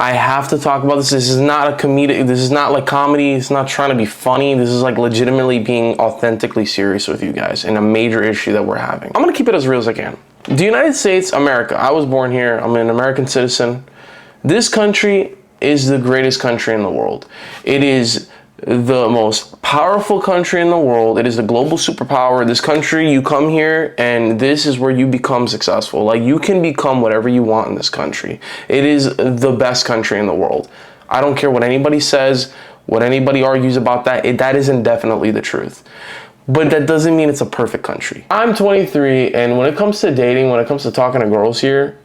I have to talk about this. This is not a comedic, this is not like comedy. It's not trying to be funny. This is like legitimately being authentically serious with you guys in a major issue that we're having. I'm gonna keep it as real as I can. The United States, America, I was born here. I'm an American citizen. This country is the greatest country in the world. It is the most powerful country in the world. It is the global superpower. This country, you come here and this is where you become successful. Like, you can become whatever you want in this country. It is the best country in the world. I don't care what anybody says, what anybody argues about that. That isn't definitely the truth. But that doesn't mean it's a perfect country. I'm 23, and when it comes to dating, when it comes to talking to girls here,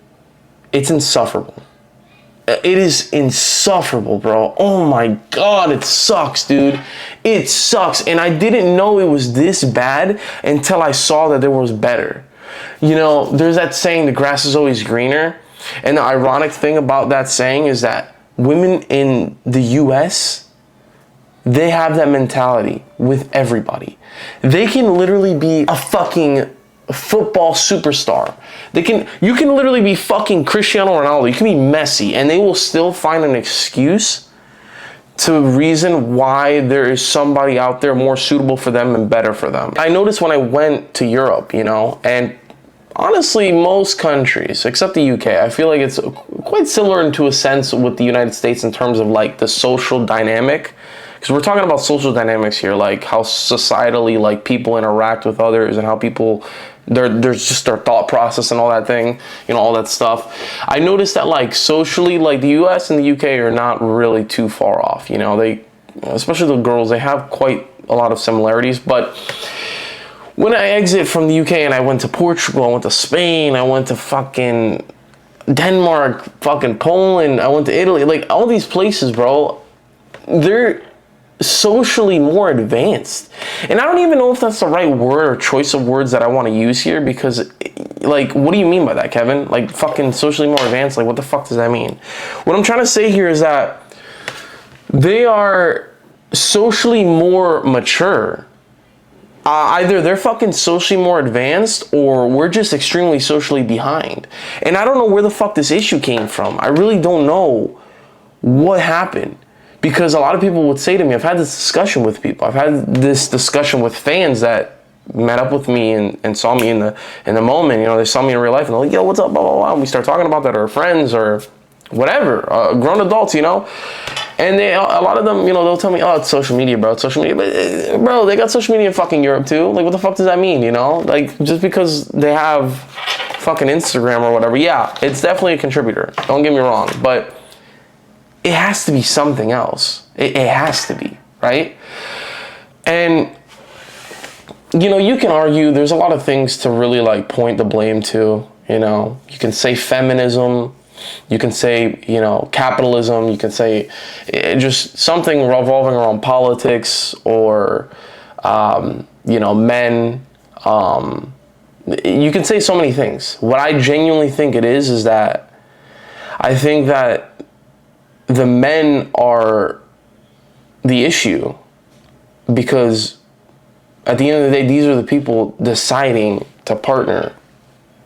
it's insufferable. It is insufferable, bro. Oh my God, it sucks, dude. It sucks. And I didn't know it was this bad until I saw that there was better. You know, there's that saying, the grass is always greener. And the ironic thing about that saying is that women in the US, they have that mentality with everybody. They can literally be a fucking football superstar. You can literally be fucking Cristiano Ronaldo. You can be Messi, and they will still find an excuse to reason why there is somebody out there more suitable for them and better for them. I noticed when I went to Europe, you know, and honestly, most countries, except the UK, I feel like it's quite similar into a sense with the United States in terms of like the social dynamic. Because we're talking about social dynamics here, like how societally like people interact with others and how people, there's just their thought process and all that thing, you know, all that stuff. I noticed that like socially, like the US and the UK are not really too far off. You know, they, especially the girls, they have quite a lot of similarities. But when I exit from the UK and I went to Portugal, I went to Spain, I went to fucking Denmark, fucking Poland, I went to Italy, like all these places, bro, they're socially more advanced. And I don't even know if that's the right word or choice of words that I want to use here, because like, what do you mean by that, Kevin? Like fucking socially more advanced, like what the fuck does that mean? What I'm trying to say here is that they are socially more mature. Either they're fucking socially more advanced or we're just extremely socially behind. And I don't know where the fuck this issue came from. I really don't know what happened. Because a lot of people would say to me, I've had this discussion with people. I've had this discussion with fans that met up with me and saw me in the moment. You know, they saw me in real life and they're like, yo, what's up, blah, blah, blah. And we start talking about that, or friends or whatever, grown adults, you know. And a lot of them, you know, they'll tell me, oh, it's social media, bro. It's social media. But, bro, they got social media in fucking Europe too. Like, what the fuck does that mean, you know? Like, just because they have fucking Instagram or whatever, yeah, it's definitely a contributor. Don't get me wrong. But it has to be something else. It has to be, right? And, you know, you can argue, there's a lot of things to really like point the blame to, you know. You can say feminism, you can say, you know, capitalism, you can say just something revolving around politics or, you know, men. You can say so many things. What I genuinely think it is that I think that the men are the issue, because at the end of the day, these are the people deciding to partner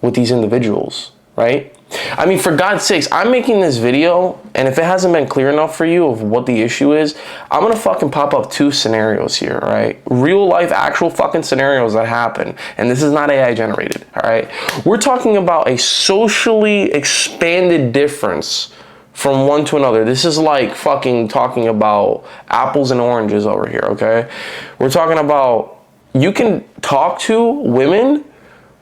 with these individuals, right? I mean, for God's sakes, I'm making this video, and if it hasn't been clear enough for you of what the issue is, I'm gonna fucking pop up 2 scenarios here, all right? Real life, actual fucking scenarios that happen, and this is not AI generated, all right? We're talking about a socially expanded difference from one to another. This is like fucking talking about apples and oranges over here, okay? We're talking about, you can talk to women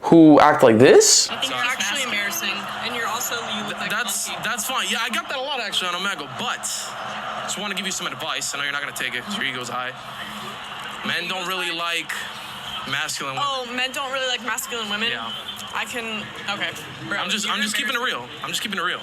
who act like this. I think you're actually embarrassing, and you're also, you look like that's fine. Yeah, I got that a lot actually on Omegle, but I just want to give you some advice. I know you're not gonna take it because your ego's high. Men don't really like masculine women. Oh, men don't really like masculine women? Yeah. I can, okay. Bro, I'm just keeping it real. I'm just keeping it real.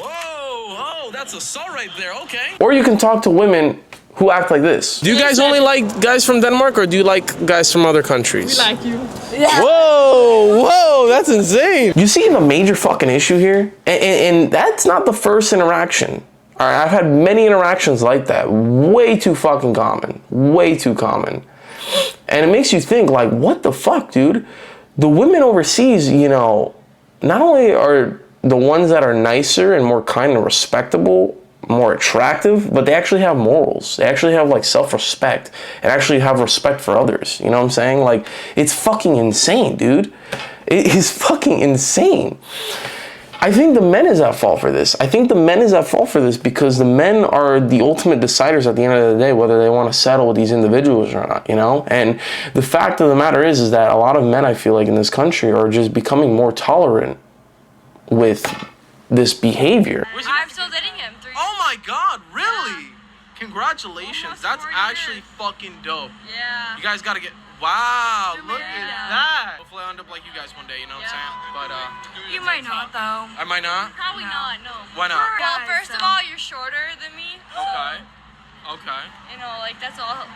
Whoa, oh, that's assault right there, okay. Or you can talk to women who act like this. Do you guys only like guys from Denmark, or do you like guys from other countries? We like you. Yeah. Whoa, that's insane. You see the major fucking issue here? And that's not the first interaction. All right, I've had many interactions like that. Way too fucking common. Way too common. And it makes you think, like, what the fuck, dude? The women overseas, you know, not only are the ones that are nicer and more kind and respectable, more attractive, but they actually have morals. They actually have like self-respect and actually have respect for others. You know what I'm saying? Like, it's fucking insane, dude. It is fucking insane. I think the men is at fault for this. I think the men is at fault for this because the men are the ultimate deciders at the end of the day, whether they want to settle with these individuals or not, you know? And the fact of the matter is that a lot of men, I feel like, in this country are just becoming more tolerant with this behavior. I'm still dating him. Oh my God, really? Yeah. Congratulations. Almost That's 4 actually years. fucking dope. Yeah. You guys gotta get, wow, We're look married at now. that. Hopefully I'll end up like you guys one day, you know what I'm saying? But, You might not though. I might not. Probably not. No. Why not? Well, first of all, you're shorter than me. Okay. Okay. You know, like that's all.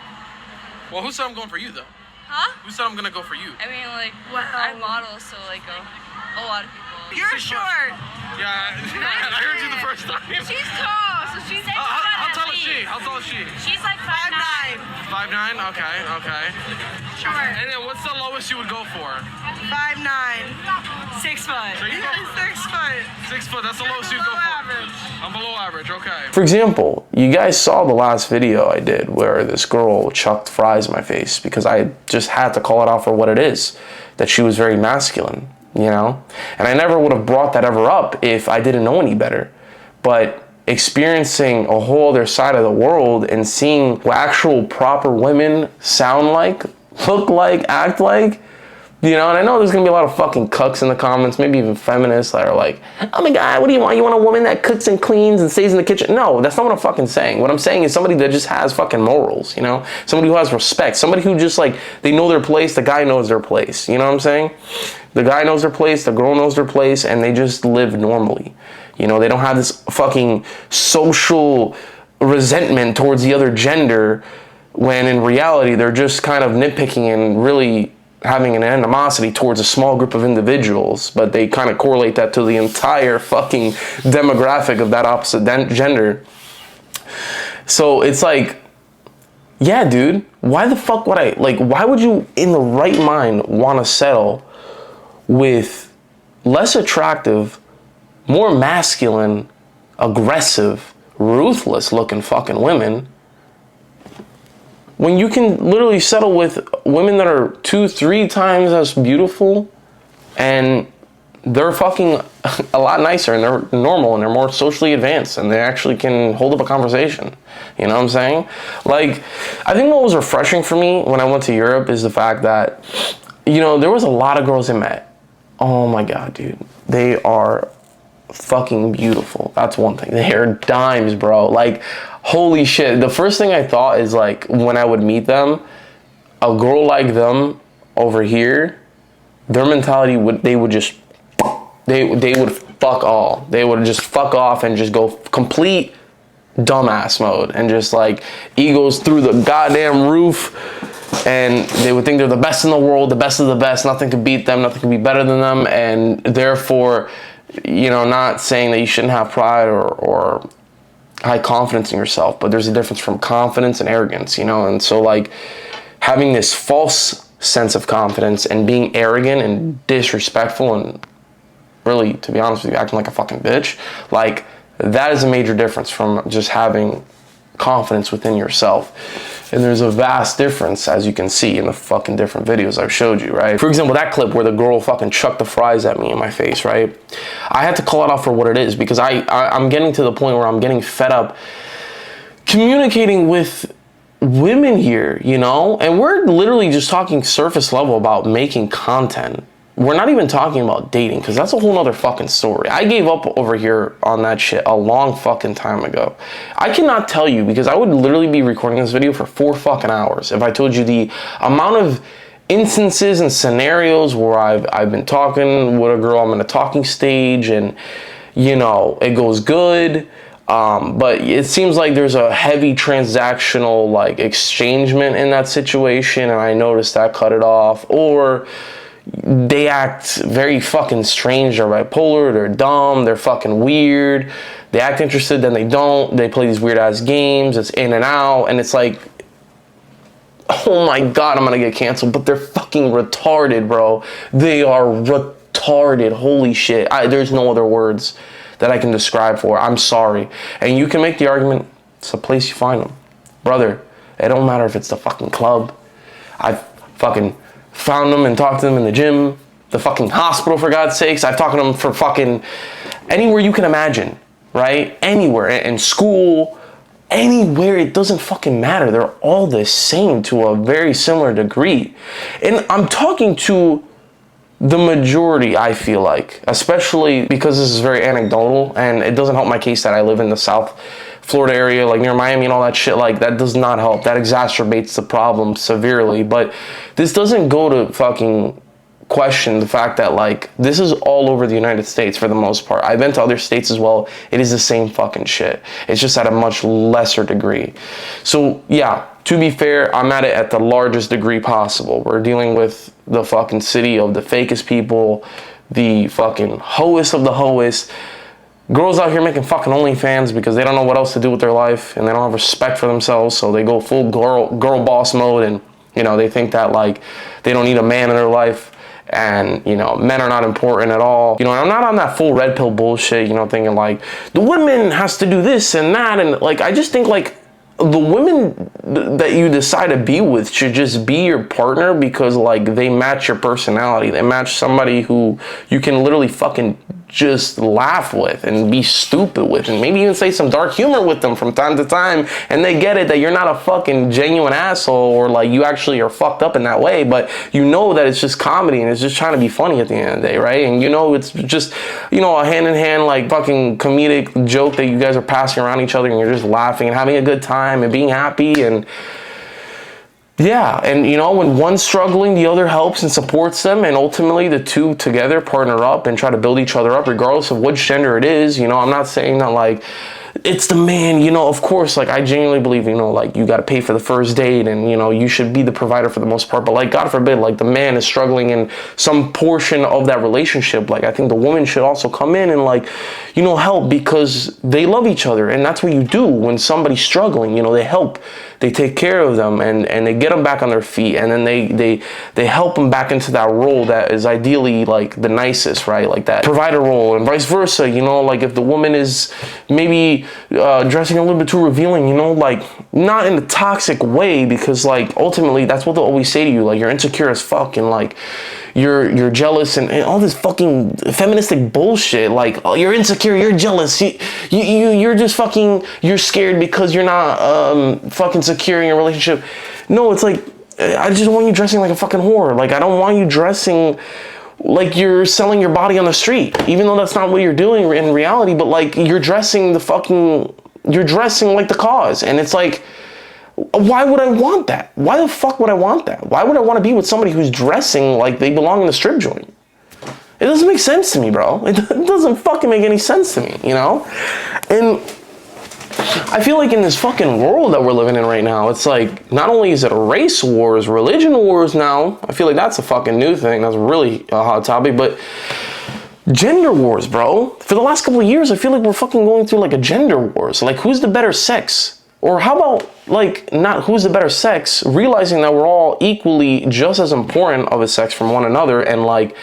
Well, who said I'm going for you, though? Huh? Who said I'm gonna go for you? I mean, like I model, so like a lot of people. You're short. Yeah, I heard you the first time. She's tall, so she's How tall is she? How tall is she? She's like 5'9". 5'9"? Okay, okay. Short. And then what's the lowest you would go for? 5'9". 6 foot. So you go 6 foot. 6 foot, that's the lowest you'd go Below for. average. I'm below average, okay. For example, you guys saw the last video I did where this girl chucked fries in my face because I just had to call it out for what it is, that she was very masculine, you know? And I never would have brought that ever up if I didn't know any better. But experiencing a whole other side of the world and seeing what actual proper women sound like, look like, act like, you know, and I know there's gonna be a lot of fucking cucks in the comments, maybe even feminists that are like, oh my God, what do you want? You want a woman that cooks and cleans and stays in the kitchen? No, that's not what I'm fucking saying. What I'm saying is somebody that just has fucking morals, you know? Somebody who has respect. Somebody who just like, they know their place, the guy knows their place. You know what I'm saying? The guy knows their place, the girl knows their place, and they just live normally. You know, they don't have this fucking social resentment towards the other gender when in reality they're just kind of nitpicking and really having an animosity towards a small group of individuals, but they kind of correlate that to the entire fucking demographic of that opposite gender. So it's like, yeah, dude, why the fuck would why would you in the right mind want to settle with less attractive, more masculine, aggressive, ruthless looking fucking women when you can literally settle with women that are 2-3 times as beautiful and they're fucking a lot nicer and they're normal and they're more socially advanced and they actually can hold up a conversation. You know what I'm saying? Like, I think what was refreshing for me when I went to Europe is the fact that, you know, there was a lot of girls I met. Oh my God, dude. They are fucking beautiful. That's one thing. They are dimes, bro. Like, holy shit. The first thing I thought is like when I would meet them, a girl like them over here, their mentality would they would fuck all. They would just fuck off and just go complete dumbass mode and just like egos through the goddamn roof, and they would think they're the best in the world, the best of the best, nothing could beat them, nothing could be better than them, and therefore, you know, not saying that you shouldn't have pride or high confidence in yourself, but there's a difference from confidence and arrogance, you know? And so like having this false sense of confidence and being arrogant and disrespectful and really, to be honest with you, acting like a fucking bitch, like that is a major difference from just having confidence within yourself. And there's a vast difference, as you can see in the fucking different videos I've showed you, right? For example, that clip where the girl fucking chucked the fries at me in my face, right? I had to call it out for what it is because I'm getting to the point where I'm getting fed up communicating with women here, you know? And we're literally just talking surface level about making content. We're not even talking about dating because that's a whole nother fucking story. I gave up over here on that shit a long fucking time ago. I cannot tell you because I would literally be recording this video for 4 fucking hours if I told you the amount of instances and scenarios where I've been talking with a girl, I'm in a talking stage and, you know, it goes good. But it seems like there's a heavy transactional like exchangement in that situation and I noticed that cut it off, or they act very fucking strange, they're bipolar, they're dumb, they're fucking weird, they act interested, then they don't, they play these weird ass games, it's in and out, and it's like, oh my God, I'm gonna get canceled, but they're fucking retarded, bro. They are retarded. retarded. Holy shit. There's no other words that I can describe for it. I'm sorry. And you can make the argument, it's the place you find them. Brother, it don't matter if it's the fucking club. I've fucking found them and talked to them in the gym, the fucking hospital, for God's sakes. I've talked to them for fucking anywhere you can imagine, right? Anywhere, in school, anywhere. It doesn't fucking matter. They're all the same to a very similar degree. And I'm talking to the majority, I feel like, especially because this is very anecdotal, and it doesn't help my case that I live in the South Florida area, like near Miami and all that shit. Like, that does not help. That exacerbates the problem severely. But this doesn't go to fucking question the fact that, like, this is all over the United States for the most part. I've been to other states as well. It is the same fucking shit. It's just at a much lesser degree. So yeah, to be fair, I'm at it at the largest degree possible. We're dealing with the fucking city of the fakest people, the fucking hoest of the hoest. Girls out here making fucking OnlyFans because they don't know what else to do with their life, and they don't have respect for themselves, so they go full girl boss mode, and, you know, they think that, like, they don't need a man in their life. And, you know, men are not important at all. You know, I'm not on that full red pill bullshit, you know, thinking like the women has to do this and that. And like, I just think like the women that you decide to be with should just be your partner because like they match your personality. They match somebody who you can literally fucking just laugh with and be stupid with, and maybe even say some dark humor with them from time to time, and they get it that you're not a fucking genuine asshole, or like you actually are fucked up in that way, but you know that it's just comedy and it's just trying to be funny at the end of the day, right? And you know it's just, you know, a hand in hand like fucking comedic joke that you guys are passing around each other, and you're just laughing and having a good time and being happy. And yeah, and you know, when one's struggling, the other helps and supports them, and ultimately the two together partner up and try to build each other up regardless of which gender it is. You know, I'm not saying that like it's the man, you know, of course, like I genuinely believe, you know, like you got to pay for the first date, and you know, you should be the provider for the most part, but like God forbid, like the man is struggling in some portion of that relationship, like I think the woman should also come in and like, you know, help, because they love each other, and that's what you do when somebody's struggling. You know, they help, they take care of them, and they get them back on their feet, and then they help them back into that role that is ideally like the nicest, right? Like that provider role, and vice versa. You know, like if the woman is maybe dressing a little bit too revealing, you know, like not in a toxic way, because like ultimately that's what they'll always say to you, like you're insecure as fuck, and like you're jealous, and all this fucking feministic bullshit, like oh, you're insecure, you're jealous, you're just fucking, you're scared because you're not fucking secure in your relationship. No, it's like, I just want you dressing like a fucking whore. Like I don't want you dressing like you're selling your body on the street, even though that's not what you're doing in reality, but like you're dressing like the cause. And it's like, why would I want that? Why the fuck would I want that? Why would I want to be with somebody who's dressing like they belong in the strip joint? It doesn't make sense to me, bro. It doesn't fucking make any sense to me, you know? And I feel like in this fucking world that we're living in right now, it's like, not only is it race wars, religion wars now, I feel like that's a fucking new thing, that's really a hot topic, but gender wars, bro. For the last couple of years, I feel like we're fucking going through like a gender wars. Like, who's the better sex? Or how about, like, not who's the better sex, realizing that we're all equally just as important of a sex from one another, and like,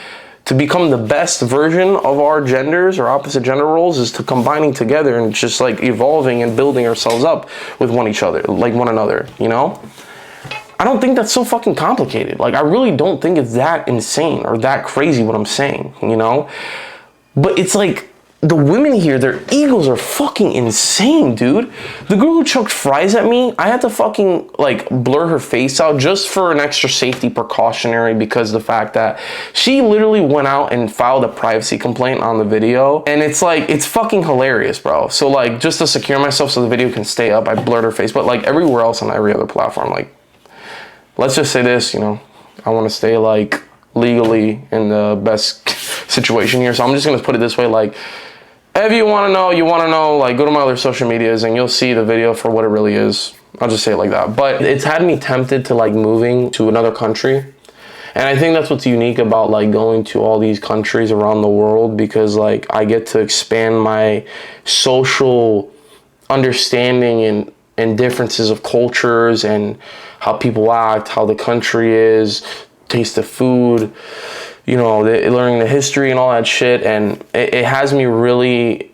to become the best version of our genders or opposite gender roles is to combining together and just like evolving and building ourselves up with one another, you know? I don't think that's so fucking complicated. Like, I really don't think it's that insane or that crazy what I'm saying, you know? But it's like, the women here, their egos are fucking insane, dude. The girl who chucked fries at me, I had to fucking like blur her face out just for an extra safety precautionary, because the fact that she literally went out and filed a privacy complaint on the video. And it's like, it's fucking hilarious, bro. So like, just to secure myself so the video can stay up, I blurred her face. But like everywhere else on every other platform, like, let's just say this, you know, I want to stay like legally in the best situation here. So I'm just going to put it this way, like, if you want to know, like, go to my other social medias and you'll see the video for what it really is. I'll just say it like that. But it's had me tempted to like moving to another country. And I think that's what's unique about like going to all these countries around the world, because like I get to expand my social understanding and differences of cultures and how people act, how the country is, taste of food, learning the history and all that shit, and it has me really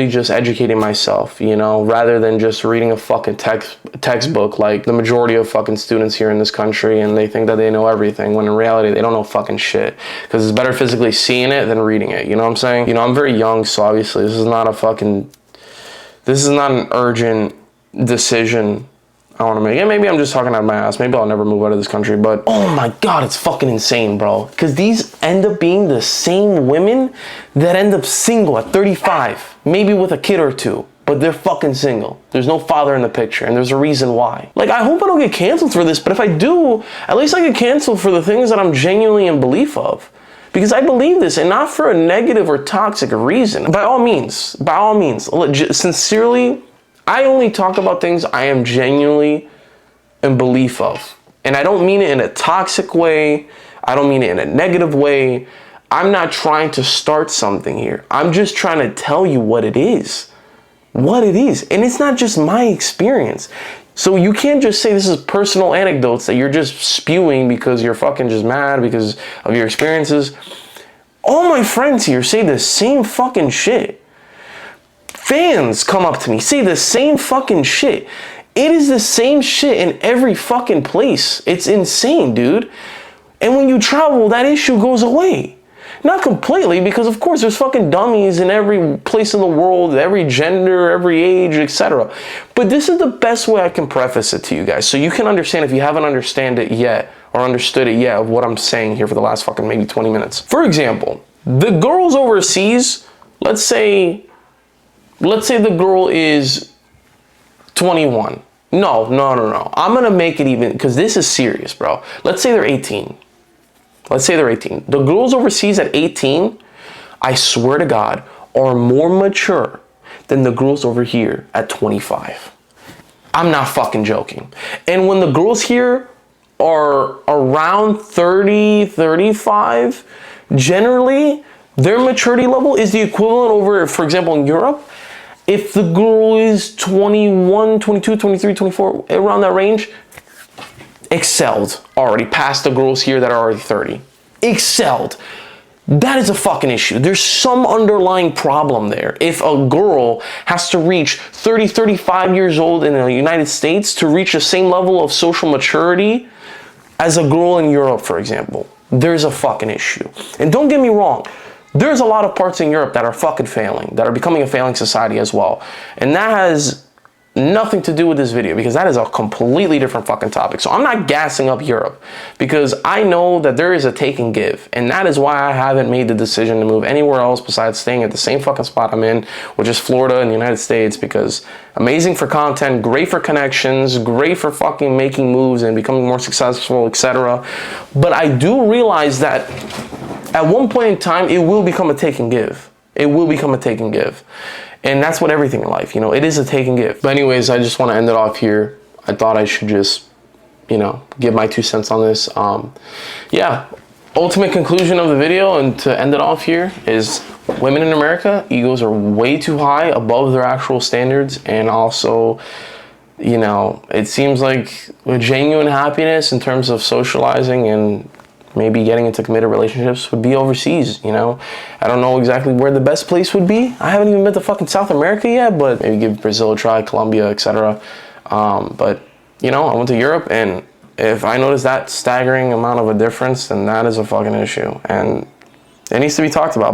just educating myself, rather than just reading a fucking textbook like the majority of fucking students here in this country, and they think that they know everything when in reality they don't know fucking shit, because it's better physically seeing it than reading it. You know what I'm saying? I'm very young, so obviously this is not an urgent decision I want to make. Yeah, maybe I'm just talking out of my ass. Maybe I'll never move out of this country, but oh my God, it's fucking insane, bro. Because these end up being the same women that end up single at 35, maybe with a kid or two, but they're fucking single. There's no father in the picture, and there's a reason why. Like, I hope I don't get canceled for this, but if I do, at least I get canceled for the things that I'm genuinely in belief of. Because I believe this, and not for a negative or toxic reason. By all means, sincerely, I only talk about things I am genuinely in belief of. And I don't mean it in a toxic way. I don't mean it in a negative way. I'm not trying to start something here. I'm just trying to tell you what it is. What it is. And it's not just my experience. So you can't just say this is personal anecdotes that you're just spewing because you're fucking just mad because of your experiences. All my friends here say the same fucking shit. Fans come up to me, say the same fucking shit. It is the same shit in every fucking place. It's insane, dude. And when you travel, that issue goes away. Not completely, because of course there's fucking dummies in every place in the world, every gender, every age, etc. But this is the best way I can preface it to you guys, so you can understand if you haven't understood it yet, of what I'm saying here for the last fucking maybe 20 minutes. For example, the girls overseas, let's say the girl is 21. No. I'm gonna make it even, because this is serious, bro. Let's say they're 18. The girls overseas at 18, I swear to God, are more mature than the girls over here at 25. I'm not fucking joking. And when the girls here are around 30, 35, generally, their maturity level is the equivalent over, for example, in Europe. If the girl is 21, 22, 23, 24, around that range, excelled already, past the girls here that are already 30. Excelled. That is a fucking issue. There's some underlying problem there. If a girl has to reach 30, 35 years old in the United States to reach the same level of social maturity as a girl in Europe, for example, there's a fucking issue. And don't get me wrong, there's a lot of parts in Europe that are fucking failing, that are becoming a failing society as well. And that has nothing to do with this video, because that is a completely different fucking topic. So I'm not gassing up Europe, because I know that there is a take and give, and that is why I haven't made the decision to move anywhere else besides staying at the same fucking spot I'm in, which is Florida in the United States, because amazing for content, great for connections, great for fucking making moves and becoming more successful, etc. But I do realize that at one point in time, it will become a take and give. It will become a take and give. And that's what everything in life, it is a take and give. But anyways, I just want to end it off here. I thought I should just, give my 2 cents on this. Ultimate conclusion of the video, and to end it off here, is women in America, egos are way too high, above their actual standards. And also, it seems like with genuine happiness in terms of socializing and maybe getting into committed relationships would be overseas, I don't know exactly where the best place would be. I haven't even been to fucking South America yet, but maybe give Brazil a try, Colombia, etc. But, I went to Europe, and if I notice that staggering amount of a difference, then that is a fucking issue. And it needs to be talked about.